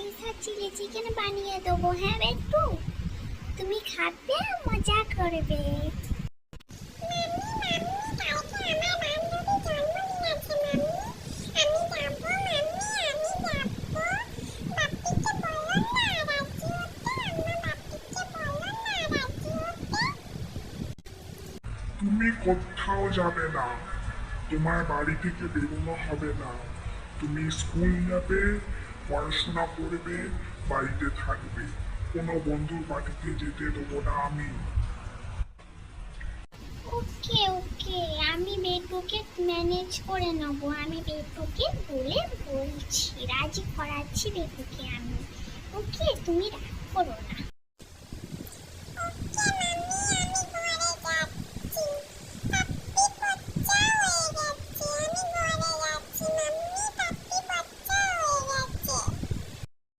স্পাইসার chilli chicken বানিয়ে দেবো। হ্যাঁ বেটু, তুমি খাবে, মজা করবে। তুমি কোথাও যাবে না, তোমার বাড়ি থেকে বেরোনো হবে না। তুমি স্কুল যাবে, পড়াশোনা করবে, বাড়িতে থাকবে। কোনো বন্ধুর বাড়িতে যেতে দেবো না আমি। ওকে ওকে, আমি বেটুকে ম্যানেজ করে নেবো। আমি বেটুকে বলছি, রাজি করাচ্ছি বেটুকে আমি। ওকে, তুমি রাগ করো না।